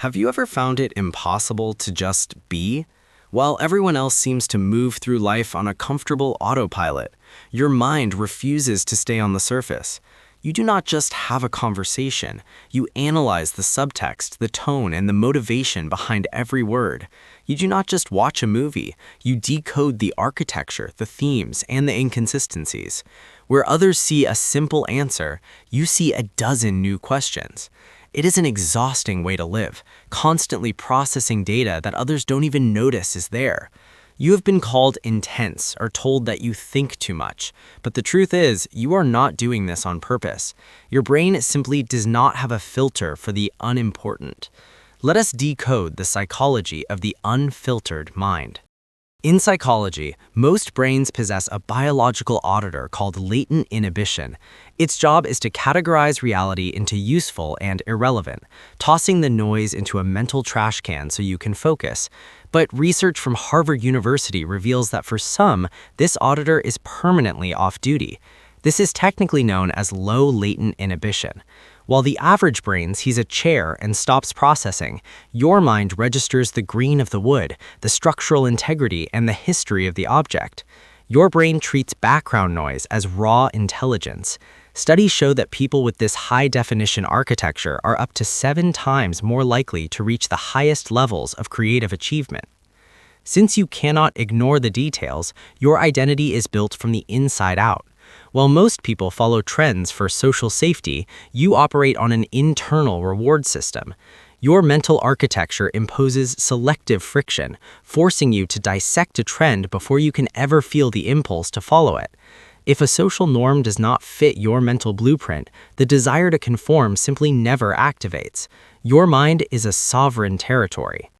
Have you ever found it impossible to just be? While everyone else seems to move through life on a comfortable autopilot, your mind refuses to stay on the surface. You do not just have a conversation, you analyze the subtext, the tone, and the motivation behind every word. You do not just watch a movie, you decode the architecture, the themes, and the inconsistencies. Where others see a simple answer, you see a dozen new questions. It is an exhausting way to live, constantly processing data that others don't even notice is there. You have been called intense or told that you think too much, but the truth is, you are not doing this on purpose. Your brain simply does not have a filter for the unimportant. Let us decode the psychology of the unfiltered mind. In psychology, most brains possess a biological auditor called latent inhibition. Its job is to categorize reality into useful and irrelevant, tossing the noise into a mental trash can so you can focus. But research from Harvard University reveals that for some, this auditor is permanently off duty. This is technically known as low latent inhibition. While the average brain sees a chair and stops processing, your mind registers the green of the wood, the structural integrity, and the history of the object. Your brain treats background noise as raw intelligence. Studies show that people with this high-definition architecture are up to 7 times more likely to reach the highest levels of creative achievement. Since you cannot ignore the details, your identity is built from the inside out. While most people follow trends for social safety, you operate on an internal reward system. Your mental architecture imposes selective friction, forcing you to dissect a trend before you can ever feel the impulse to follow it. If a social norm does not fit your mental blueprint, the desire to conform simply never activates. Your mind is a sovereign territory.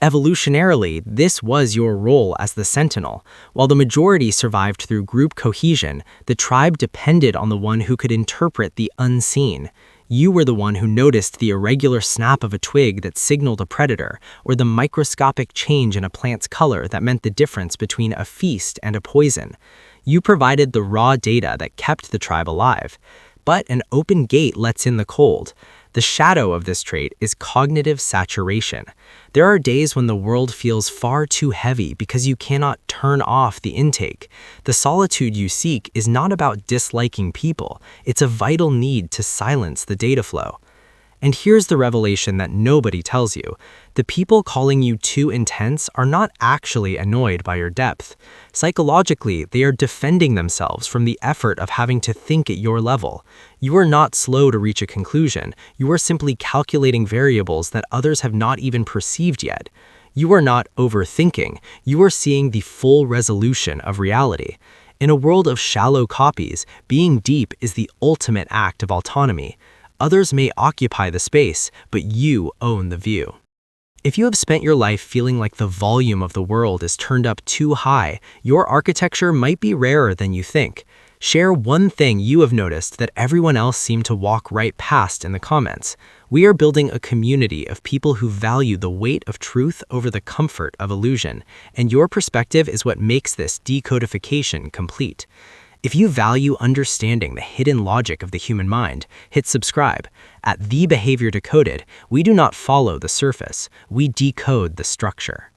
Evolutionarily, this was your role as the sentinel. While the majority survived through group cohesion, the tribe depended on the one who could interpret the unseen. You were the one who noticed the irregular snap of a twig that signaled a predator, or the microscopic change in a plant's color that meant the difference between a feast and a poison. You provided the raw data that kept the tribe alive. But an open gate lets in the cold. The shadow of this trait is cognitive saturation. There are days when the world feels far too heavy because you cannot turn off the intake. The solitude you seek is not about disliking people, it's a vital need to silence the data flow. And here's the revelation that nobody tells you. The people calling you too intense are not actually annoyed by your depth. Psychologically, they are defending themselves from the effort of having to think at your level. You are not slow to reach a conclusion. You are simply calculating variables that others have not even perceived yet. You are not overthinking. You are seeing the full resolution of reality. In a world of shallow copies, being deep is the ultimate act of autonomy. Others may occupy the space, but you own the view. If you have spent your life feeling like the volume of the world is turned up too high, your architecture might be rarer than you think. Share one thing you have noticed that everyone else seemed to walk right past in the comments. We are building a community of people who value the weight of truth over the comfort of illusion, and your perspective is what makes this decodification complete. If you value understanding the hidden logic of the human mind, hit subscribe. At The Behavior Decoded, we do not follow the surface, we decode the structure.